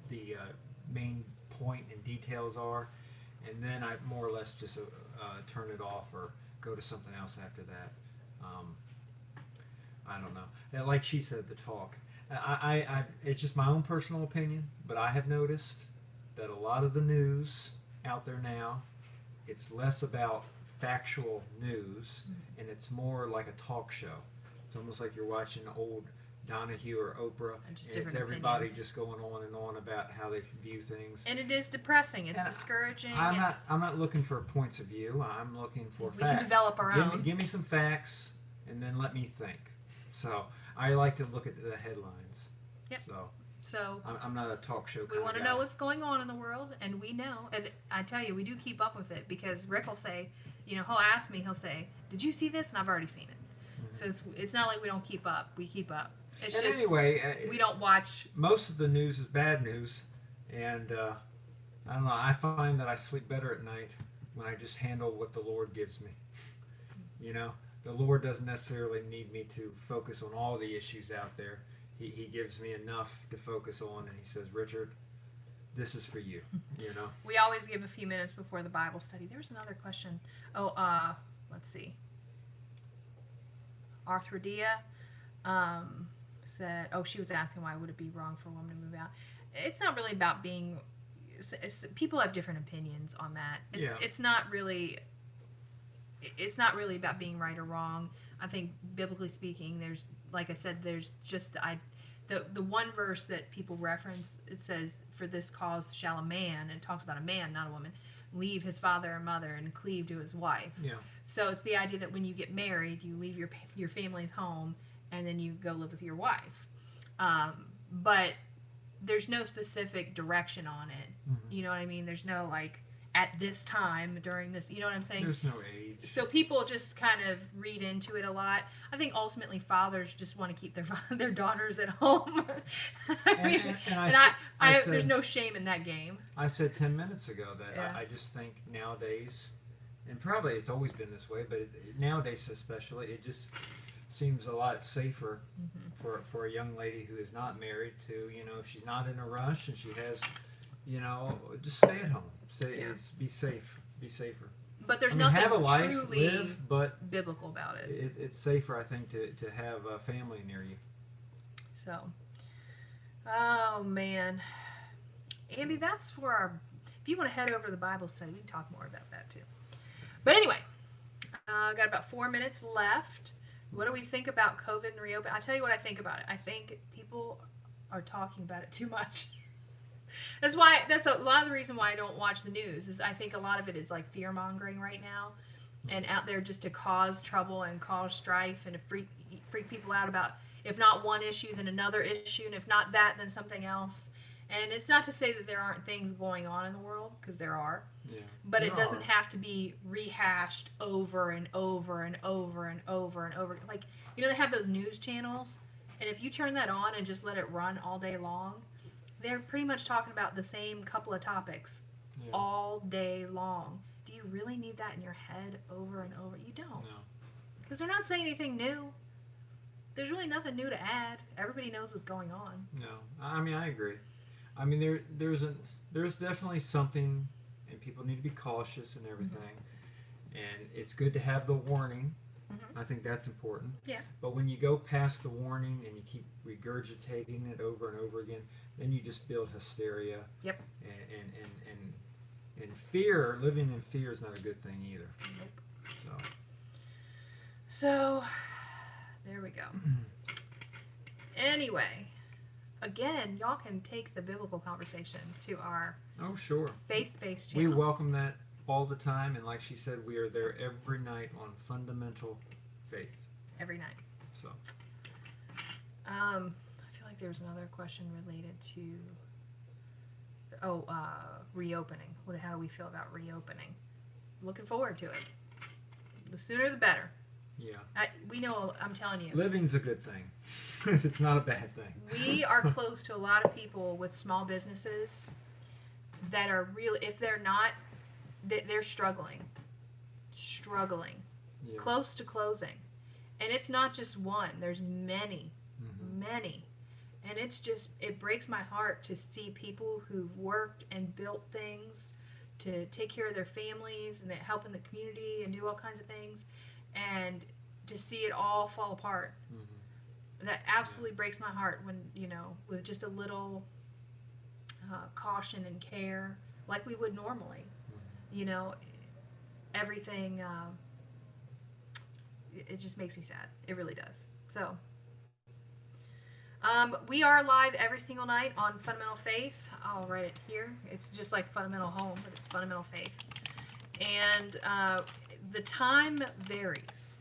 the main point and details are, and then I more or less just turn it off or go to something else after that. I don't know. Like she said, the talk. It's just my own personal opinion, but I have noticed that a lot of the news out there now, it's less about factual news, and it's more like a talk show. It's almost like you're watching old Donahue or Oprah, and it's everybody opinions. Just going on and on about how they view things. And it is depressing. It's discouraging. I'm not looking for points of view. I'm looking for facts. We can develop our own. Give me some facts, and then let me think. So I like to look at the headlines. Yep. So I'm not a talk show. We want to know what's going on in the world, and we know. And I tell you, we do keep up with it because Rick will say, he'll ask me, he'll say, "Did you see this?" And I've already seen it. So it's not like we don't keep up. We keep up. It's and just anyway, we don't watch. Most of the news is bad news, and I don't know. I find that I sleep better at night when I just handle what the Lord gives me. The Lord doesn't necessarily need me to focus on all the issues out there. He gives me enough to focus on, and He says, "Richard, this is for you." We always give a few minutes before the Bible study. There's another question. Let's see. Arthrodia. said, oh, she was asking why would it be wrong for a woman to move out. It's not really about being. People have different opinions on that. It's not really. It's not really about being right or wrong. I think biblically speaking, there's, like I said, there's just the one verse that people reference. It says, "For this cause shall a man," and it talks about a man, not a woman, leave his father and mother and cleave to his wife. Yeah. So it's the idea that when you get married, you leave your family's home and then you go live with your wife. But there's no specific direction on it. Mm-hmm. You know what I mean? There's no like at this time during this. You know what I'm saying? There's no age. So people just kind of read into it a lot. I think ultimately fathers just want to keep their daughters at home. There's no shame in that game. I said 10 minutes ago that Yeah. I just think nowadays, and probably it's always been this way, but nowadays especially, it just seems a lot safer for a young lady who is not married to, if she's not in a rush and she has, just stay at home. Be safe. Be safer. But there's have a nothing life, truly live, but biblical about it. It's safer, I think, to have a family near you. So, oh man, Andy, that's for our. If you want to head over to the Bible study, we can talk more about that too. But anyway, got about 4 minutes left. What do we think about COVID and reopen? I'll tell you what I think about it. I think people are talking about it too much. That's a lot of the reason why I don't watch the news is I think a lot of it is like fear mongering right now and out there just to cause trouble and cause strife and to freak people out about if not one issue then another issue, and if not that then something else. And it's not to say that there aren't things going on in the world, because there are. Yeah. But it doesn't have to be rehashed over and over and over and over and over. Like, they have those news channels, and if you turn that on and just let it run all day long, they're pretty much talking about the same couple of topics all day long. Do you really need that in your head over and over? You don't. No. Because they're not saying anything new. There's really nothing new to add. Everybody knows what's going on. No. I mean, I agree. I mean, there's definitely something, and people need to be cautious and everything. Mm-hmm. And it's good to have the warning. Mm-hmm. I think that's important. Yeah. But when you go past the warning and you keep regurgitating it over and over again, then you just build hysteria. Yep. And fear, living in fear is not a good thing either. Nope. So there we go. Anyway, again, y'all can take the biblical conversation to our faith-based channel. We welcome that all the time, and like she said, we are there every night on fundamental faith. Every night. So. I feel like there was another question related to reopening. How do we feel about reopening? Looking forward to it. The sooner the better. Yeah. We know, I'm telling you. Living's a good thing. It's not a bad thing. We are close to a lot of people with small businesses that are really, if they're not, they're struggling. Yeah. Close to closing. And it's not just one. There's many. And it breaks my heart to see people who've worked and built things to take care of their families and help in the community and do all kinds of things, and to see it all fall apart. Mm-hmm. That absolutely breaks my heart when, with just a little caution and care, like we would normally. Mm-hmm. Everything, it just makes me sad. It really does. So, we are live every single night on Fundamental Faith. I'll write it here. It's just like Fundamental Home, but it's Fundamental Faith. And the time varies.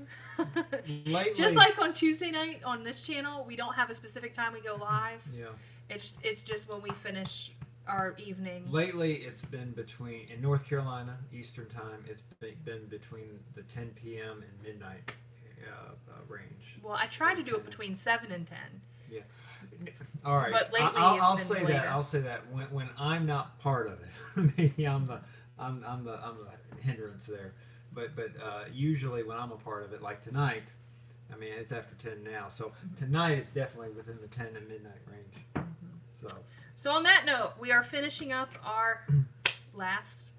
Lately, just like on Tuesday night on this channel, we don't have a specific time we go live. Yeah. It's just when we finish our evening. Lately, it's been in North Carolina, Eastern Time, it's been between the 10 p.m. and midnight range. Well, I try to do it between 7 and 10. Yeah. All right. But lately, I'll it's been say later. that. I'll say that when I'm not part of it, maybe I'm the hindrance there. But usually when I'm a part of it, like tonight, I mean it's after 10 now, so tonight it's definitely within the 10 and midnight range. Mm-hmm. So on that note, we are finishing up our last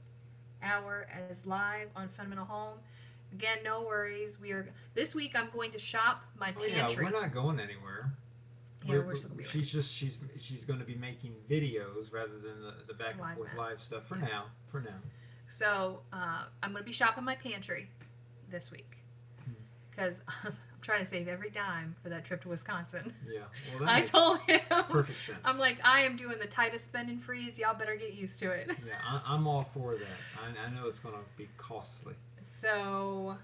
hour as live on Fundamental Home. Again, no worries. This week I'm going to shop my pantry. Yeah, we're not going anywhere. Yeah, we're still gonna be she's going to be making videos rather than the back and Live forth map. live stuff for Yeah. now. For now. So I'm going to be shopping my pantry this week because I'm trying to save every dime for that trip to Wisconsin. Yeah. Well, that I makes told him, perfect sense. I'm like, I am doing the tightest spending freeze. Y'all better get used to it. Yeah, I'm all for that. I know it's going to be costly. So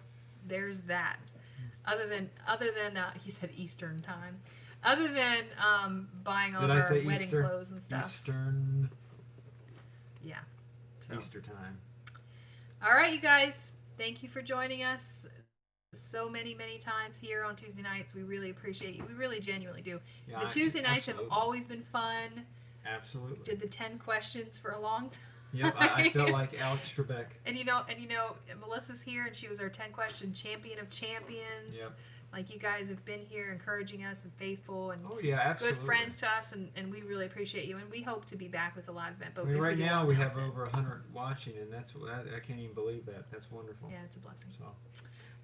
there's that. Other than he said Eastern time. Other than buying all Did of I our say wedding Easter? clothes and stuff. Eastern. Yeah. So. Easter time. All right, you guys. Thank you for joining us so many times here on Tuesday nights. We really appreciate you. We really genuinely do. Yeah, The Tuesday nights have absolutely. always been fun. Absolutely. Did the 10 questions for a long time. Yep, I felt like Alex Trebek. And Melissa's here, and she was our 10-question champion of champions. Yep. Like, you guys have been here encouraging us and faithful and Oh yeah, absolutely. good friends to us, and we really appreciate you. And we hope to be back with a live event. But I mean, if right do, now I'll we announce have it. over 100 watching, and I can't even believe that. That's wonderful. Yeah, it's a blessing. So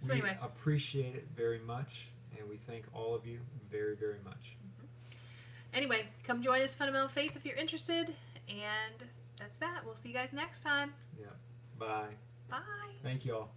So we anyway. appreciate it very much, and we thank all of you very, very much. Anyway, come join us, Fundamental Faith, if you're interested. And that's that. We'll see you guys next time. Yeah. Bye. Bye. Thank you all.